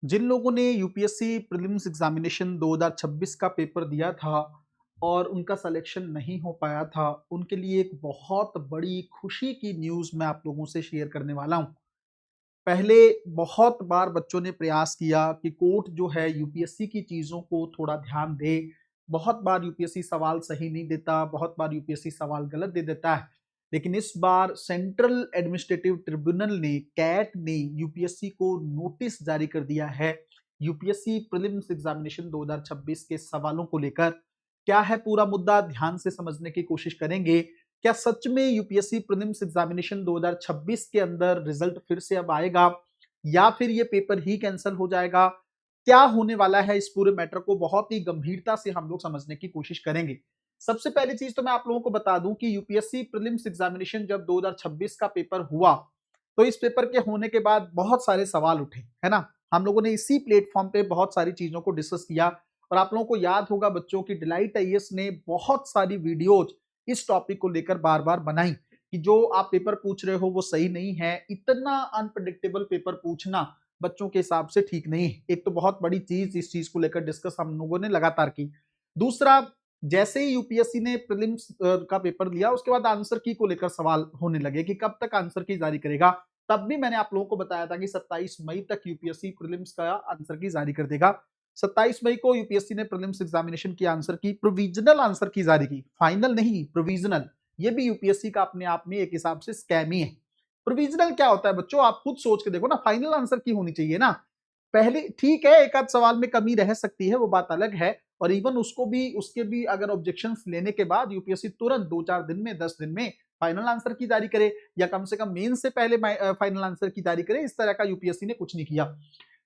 जिन लोगों ने UPSC prelims examination 2026 का पेपर दिया था और उनका सिलेक्शन नहीं हो पाया था, उनके लिए एक बहुत बड़ी खुशी की न्यूज़ मैं आप लोगों से शेयर करने वाला हूँ। पहले बहुत बार बच्चों ने प्रयास किया कि कोर्ट जो है यूपीएससी की चीज़ों को थोड़ा ध्यान दे। बहुत बार यूपीएससी सवाल सही नहीं देता, बहुत बार यूपीएससी सवाल गलत दे देता है। लेकिन इस बार सेंट्रल एडमिनिस्ट्रेटिव ट्रिब्यूनल ने कैट ने यूपीएससी को नोटिस जारी कर दिया है यूपीएससी प्रीलिम्स एग्जामिनेशन 2026 के सवालों को लेकर। क्या है पूरा मुद्दा, ध्यान से समझने की कोशिश करेंगे। क्या सच में यूपीएससी प्रीलिम्स एग्जामिनेशन 2026 के अंदर रिजल्ट फिर से अब आएगा या फिर ये पेपर ही कैंसिल हो जाएगा? क्या होने वाला है, इस पूरे मैटर को बहुत ही गंभीरता से हम लोग समझने की कोशिश करेंगे। सबसे पहली चीज तो मैं आप लोगों को बता दूं कि यूपीएससी प्रीलिम्स एग्जामिनेशन जब 2026 का पेपर हुआ तो इस पेपर के होने के बाद बहुत सारे सवाल उठे, है ना। हम लोगों ने इसी प्लेटफॉर्म पे बहुत सारी चीजों को डिस्कस किया और आप लोगों को याद होगा बच्चों की डिलाइट आईएएस ने बहुत सारी वीडियोज इस टॉपिक को लेकर बार बार बनाई कि जो आप पेपर पूछ रहे हो वो सही नहीं है। इतना अनप्रडिक्टेबल पेपर पूछना बच्चों के हिसाब से ठीक नहीं है। एक तो बहुत बड़ी चीज, इस चीज को लेकर डिस्कस हम लोगों ने लगातार की। दूसरा, जैसे ही यूपीएससी ने प्रीलिम्स का पेपर लिया उसके बाद आंसर की को लेकर सवाल होने लगे कि कब तक आंसर की जारी करेगा। तब भी मैंने आप लोगों को बताया था कि 27 मई तक यूपीएससी प्रीलिम्स का आंसर की जारी कर देगा। 27 मई को यूपीएससी ने प्रीलिम्स एग्जामिनेशन की आंसर की, प्रोविजनल आंसर की जारी की, फाइनल नहीं, प्रोविजनल। ये भी यूपीएससी का अपने आप में एक हिसाब से स्कैम ही है। प्रोविजनल क्या होता है बच्चों, आप खुद सोच के देखो ना, फाइनल आंसर की होनी चाहिए ना। पहले ठीक है, एक आध सवाल में कमी रह सकती है, वो बात अलग है। और इवन उसको भी, उसके भी अगर ऑब्जेक्शंस लेने के बाद यूपीएससी तुरंत 2-4 दिन में, 10 दिन में फाइनल आंसर की जारी करे या कम से कम मेन से पहले फाइनल आंसर की जारी करे, इस तरह का यूपीएससी ने कुछ नहीं किया।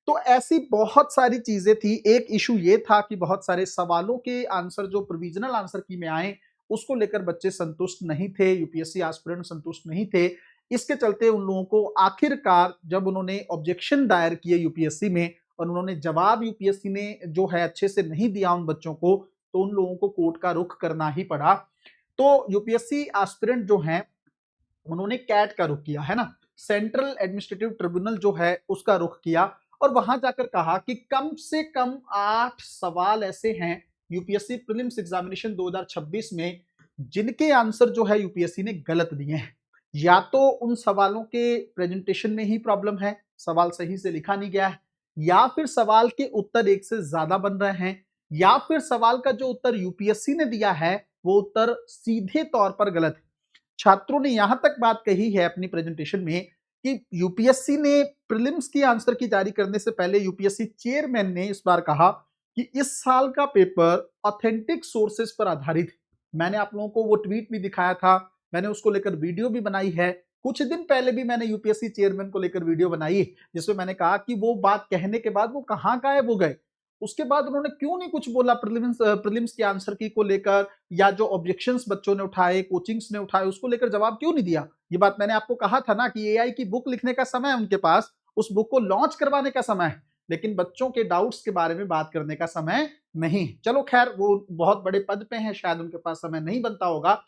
तो ऐसी बहुत सारी चीजें थी। एक इशू ये था कि बहुत सारे सवालों के आंसर जो प्रोविजनल आंसर की में आए उसको लेकर बच्चे संतुष्ट नहीं थे, यूपीएससी एस्पिरेंट संतुष्ट नहीं थे। इसके चलते उन लोगों को आखिरकार जब उन्होंने ऑब्जेक्शन दायर किए यूपीएससी में और उन्होंने जवाब यूपीएससी ने जो है अच्छे से नहीं दिया उन बच्चों को, तो उन लोगों को कोर्ट का रुख करना ही पड़ा। तो यूपीएससी एस्पिरेंट जो हैं उन्होंने कैट का रुख किया, है ना, सेंट्रल एडमिनिस्ट्रेटिव ट्रिब्यूनल जो है उसका रुख किया और वहां जाकर कहा कि कम से कम 8 सवाल ऐसे हैं यूपीएससी प्रीलिम्स एग्जामिनेशन 2026 में जिनके आंसर जो है यूपीएससी ने गलत दिए हैं। या तो उन सवालों के प्रेजेंटेशन में ही प्रॉब्लम है, सवाल सही से लिखा नहीं गया है, या फिर सवाल के उत्तर एक से ज्यादा बन रहे हैं, या फिर सवाल का जो उत्तर यूपीएससी ने दिया है वो उत्तर सीधे तौर पर गलत है। छात्रों ने यहां तक बात कही है अपनी प्रेजेंटेशन में कि यूपीएससी ने प्रीलिम्स की आंसर की जारी करने से पहले यूपीएससी चेयरमैन ने इस बार कहा कि इस साल का पेपर ऑथेंटिक सोर्सेस पर आधारित है। मैंने आप लोगों को वो ट्वीट भी दिखाया था, मैंने उसको लेकर वीडियो भी बनाई है। कुछ दिन पहले भी मैंने यूपीएससी चेयरमैन को लेकर वीडियो बनाई जिसमें मैंने कहा कि वो बात कहने के बाद वो कहां गायब हो गए। उसके बाद उन्होंने क्यों नहीं कुछ बोला प्रीलिम्स के आंसर की को लेकर, या जो ऑब्जेक्शंस बच्चों ने उठाए, कोचिंग्स ने उठाए, उसको लेकर जवाब क्यों नहीं दिया। ये बात मैंने आपको कहा था ना कि एआई की बुक लिखने का समय है उनके पास, उस बुक को लॉन्च करवाने का समय है, लेकिन बच्चों के डाउट्स के बारे में बात करने का समय नहीं। चलो खैर, वो बहुत बड़े पद पे हैं, शायद उनके पास समय नहीं बनता होगा।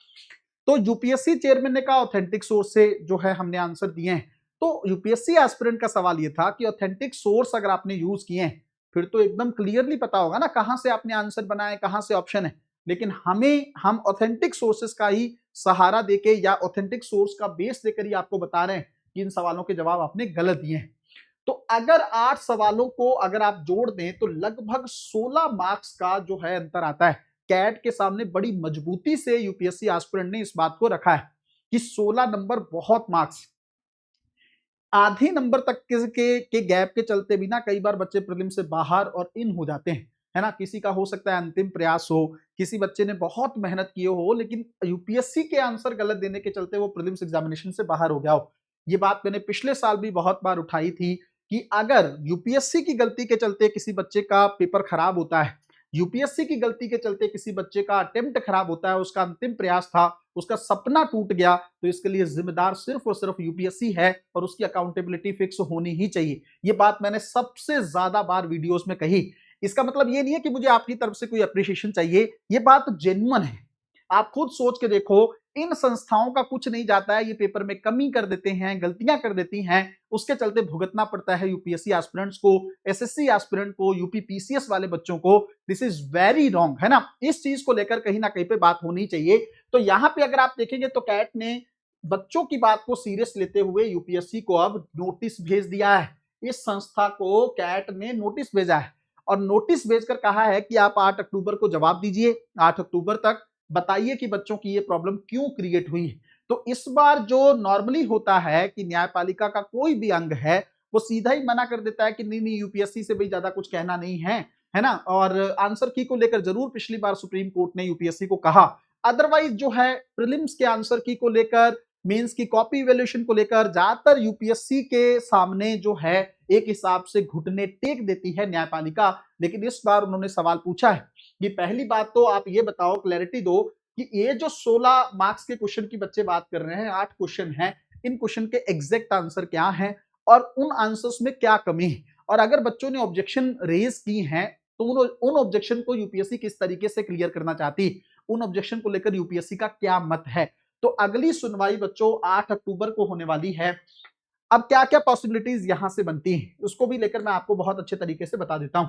तो यूपीएससी चेयरमैन ने कहा ऑथेंटिक सोर्स से जो है हमने आंसर दिए हैं। तो यूपीएससी एस्पिरेंट का सवाल ये था कि ऑथेंटिक सोर्स अगर आपने यूज किए हैं फिर तो एकदम क्लियरली पता होगा ना कहां से आपने आंसर बनाए, कहां से ऑप्शन है। लेकिन हम ऑथेंटिक सोर्सेस का ही सहारा देके या ऑथेंटिक सोर्स का बेस देकर ही आपको बता रहे हैं कि इन सवालों के जवाब आपने गलत दिए हैं। तो अगर 8 सवालों को अगर आप जोड़ दें तो लगभग 16 मार्क्स का जो है अंतर आता है। कैट के सामने बड़ी मजबूती से यूपीएससी एस्पिरेंट ने इस बात को रखा है कि 16 नंबर बहुत मार्क्स, आधे नंबर तक के गैप के चलते भी ना कई बार बच्चे प्रीलिम से बाहर और इन हो जाते हैं, है ना। किसी का हो सकता है अंतिम प्रयास हो, किसी बच्चे ने बहुत मेहनत की हो लेकिन यूपीएससी के आंसर गलत देने के चलते वो प्रीलिम्स एग्जामिनेशन से बाहर हो गया हो। ये बात मैंने पिछले साल भी बहुत बार उठाई थी कि अगर यूपीएससी की गलती के चलते किसी बच्चे का पेपर खराब होता है, यूपीएससी की गलती के चलते किसी बच्चे का अटेम्प्ट खराब होता है, उसका अंतिम प्रयास था, उसका सपना टूट गया, तो इसके लिए जिम्मेदार सिर्फ और सिर्फ यूपीएससी है और उसकी अकाउंटेबिलिटी फिक्स होनी ही चाहिए। ये बात मैंने सबसे ज्यादा बार वीडियोस में कही। इसका मतलब ये नहीं है कि मुझे आपकी तरफ से कोई अप्रिशिएशन चाहिए, ये बात जेन्युइन है। आप खुद सोच के देखो इन संस्थाओं का कुछ नहीं जाता है, ये पेपर में कमी कर देते हैं, गलतियां कर देती हैं, उसके चलते भुगतना पड़ता है यूपीएससी एस्पिरेंट्स को, एसएससी एस्पिरेंट को, यूपी पीसीएस वाले बच्चों को। दिस इज वेरी रॉन्ग, है ना। इस चीज को लेकर कहीं ना कहीं पे बात होनी चाहिए। तो यहां पे अगर आप देखेंगे तो कैट ने बच्चों की बात को सीरियस लेते हुए यूपीएससी को अब नोटिस भेज दिया है। इस संस्था को कैट ने नोटिस भेजा है और नोटिस भेजकर कहा है कि आप 8 अक्टूबर को जवाब दीजिए, 8 अक्टूबर तक बताइए कि बच्चों की ये प्रॉब्लम क्यों क्रिएट हुई है। तो इस बार जो नॉर्मली होता है कि न्यायपालिका का कोई भी अंग है वो सीधा ही मना कर देता है कि नहीं नहीं यूपीएससी से भी ज्यादा कुछ कहना नहीं है ना। और आंसर की को लेकर जरूर पिछली बार सुप्रीम कोर्ट ने यूपीएससी को कहा, अदरवाइज जो है प्रीलिम्स के आंसर की को लेकर, मेंस की कॉपी इवैल्यूएशन को लेकर ज्यादातर यूपीएससी के सामने जो है एक हिसाब से घुटने टेक देती है न्यायपालिका। लेकिन इस बार उन्होंने सवाल पूछा है कि पहली बात तो आप ये बताओ, क्लैरिटी दो कि ये जो 16 मार्क्स के क्वेश्चन की बच्चे बात कर रहे हैं, 8 क्वेश्चन हैं, इन क्वेश्चन के एग्जैक्ट आंसर क्या हैं और उन आंसर्स में क्या कमी है। और अगर बच्चों ने ऑब्जेक्शन रेज की हैं तो उन ऑब्जेक्शन को यूपीएससी किस तरीके से क्लियर करना चाहती, उन ऑब्जेक्शन को लेकर यूपीएससी का क्या मत है। तो अगली सुनवाई बच्चों 8 अक्टूबर को होने वाली है। अब क्या क्या पॉसिबिलिटीज यहां से बनती हैं उसको भी लेकर मैं आपको बहुत अच्छे तरीके से बता देता हूं।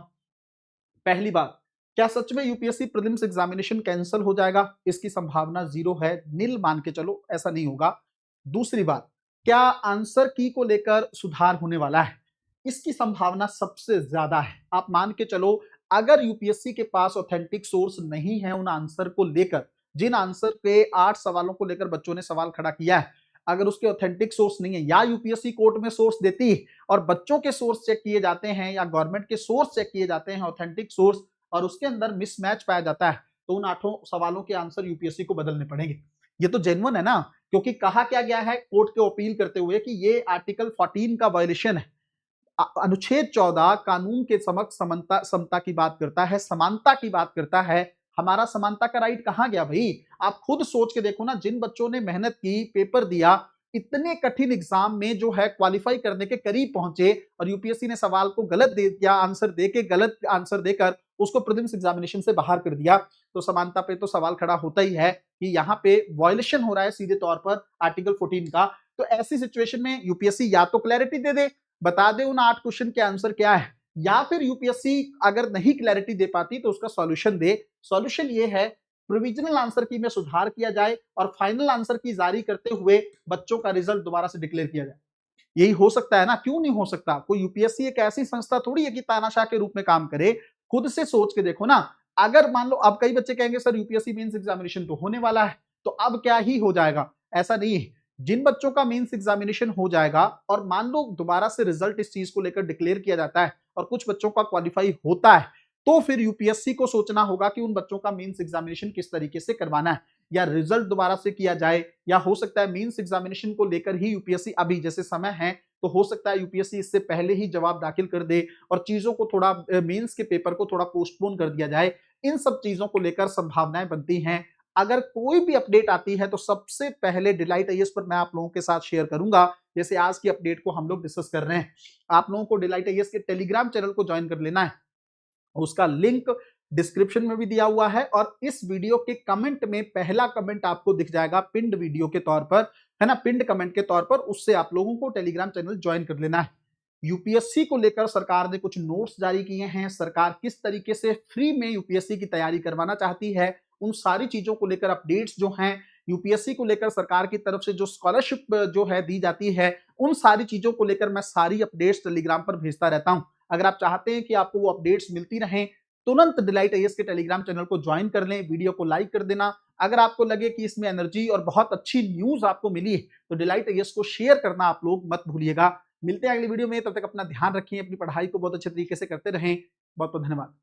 पहली बात, क्या सच में यूपीएससी प्रीलिम्स एग्जामिनेशन कैंसिल हो जाएगा? इसकी संभावना 0 है, नील मान के चलो, ऐसा नहीं होगा। दूसरी बात, क्या आंसर की को लेकर सुधार होने वाला है? इसकी संभावना सबसे ज्यादा है। आप मान के चलो अगर यूपीएससी के पास ऑथेंटिक सोर्स नहीं है उन आंसर को लेकर, जिन आंसर पे 8 सवालों को लेकर बच्चों ने सवाल खड़ा किया है, अगर उसके ऑथेंटिक सोर्स नहीं है या यूपीएससी कोर्ट में सोर्स देती है और बच्चों के सोर्स चेक किए जाते हैं या गवर्नमेंट के सोर्स चेक किए जाते हैं ऑथेंटिक सोर्स, और उसके अंदर मिसमैच पाया जाता है, तो उन 8 सवालों के आंसर यूपीएससी को बदलने पड़ेंगे। ये तो जेन्युइन है ना, क्योंकि कहा क्या गया है कोर्ट के अपील करते हुए कि ये आर्टिकल 14 का वायलेशन है। अनुच्छेद 14 कानून के समक्ष समता की बात करता है, समानता की बात करता है। हमारा समानता का राइट कहां गया भाई? आप खुद सोच के देखो ना, जिन बच्चों ने मेहनत की, पेपर दिया, इतने कठिन एग्जाम में जो है क्वालिफाई करने के करीब पहुंचे और यूपीएससी ने सवाल को गलत दे दिया, आंसर देके गलत आंसर देकर उसको प्रीलिम्स एग्जामिनेशन से बाहर कर दिया, तो समानता पे तो सवाल खड़ा होता ही है कि यहाँ पे वायलेशन हो रहा है सीधे तौर पर आर्टिकल 14 का। तो ऐसी सिचुएशन में यूपीएससी या तो क्लैरिटी दे दे, बता दे उन 8 क्वेश्चन के आंसर क्या है, या फिर यूपीएससी अगर नहीं क्लैरिटी दे पाती तो उसका सॉल्यूशन दे। सॉल्यूशन ये है प्रोविजनल आंसर की में सुधार किया जाए और फाइनल आंसर की जारी करते हुए बच्चों का रिजल्ट दोबारा से डिक्लेयर किया जाए। यही हो सकता है ना, क्यों नहीं हो सकता? कोई यूपीएससी एक ऐसी संस्था थोड़ी है कि तानाशाह के रूप में काम करे। खुद से सोच के देखो ना, अगर मान लो अब कई बच्चे कहेंगे सर यूपीएससी मेंस एग्जामिनेशन तो होने वाला है तो अब क्या ही हो जाएगा, ऐसा नहीं है। जिन बच्चों का मेंस एग्जामिनेशन हो जाएगा और मान लो दोबारा से रिजल्ट इस चीज को लेकर डिक्लेयर किया जाता है और कुछ बच्चों का क्वालिफाई होता है, तो फिर यूपीएससी को सोचना होगा कि उन बच्चों का मेंस एग्जामिनेशन किस तरीके से करवाना है, या रिजल्ट दोबारा से किया जाए, या हो सकता है मेंस एग्जामिनेशन को लेकर ही यूपीएससी अभी जैसे समय है तो हो सकता है यूपीएससी इससे पहले ही जवाब दाखिल कर दे और चीजों को थोड़ा मेंस के पेपर को थोड़ा पोस्टपोन कर दिया जाए। इन सब चीजों को लेकर संभावनाएं बनती हैं। अगर कोई भी अपडेट आती है तो सबसे पहले डिलाइट आईएएस पर मैं आप लोगों के साथ शेयर करूंगा। जैसे आज की अपडेट को हम लोग डिस्कस कर रहे हैं, आप लोगों को डिलाइट आईएएस के टेलीग्राम चैनल को ज्वाइन कर लेना है, उसका लिंक डिस्क्रिप्शन में भी दिया हुआ है और इस वीडियो के कमेंट में पहला कमेंट आपको दिख जाएगा पिंड वीडियो के तौर पर, है ना, पिंड कमेंट के तौर पर, उससे आप लोगों को टेलीग्राम चैनल ज्वाइन कर लेना है। यूपीएससी को लेकर सरकार ने कुछ नोट्स जारी किए हैं, सरकार किस तरीके से फ्री में यूपीएससी की तैयारी करवाना चाहती है, उन सारी चीजों को लेकर अपडेट्स जो हैं, यूपीएससी को लेकर सरकार की तरफ से जो स्कॉलरशिप जो है दी जाती है, उन सारी चीजों को लेकर मैं सारी अपडेट्स टेलीग्राम पर भेजता रहता हूं। अगर आप चाहते हैं कि आपको वो अपडेट्स मिलती रहें, तुरंत डिलाइट आईएएस के टेलीग्राम चैनल को ज्वाइन कर लें, वीडियो को लाइक कर देना। अगर आपको लगे कि इसमें एनर्जी और बहुत अच्छी न्यूज आपको मिली तो डिलाइट आईएएस को शेयर करना आप लोग मत भूलिएगा। मिलते हैं अगली वीडियो में, तब तक अपना ध्यान रखिए, अपनी पढ़ाई को बहुत अच्छे तरीके से करते रहें। बहुत बहुत धन्यवाद।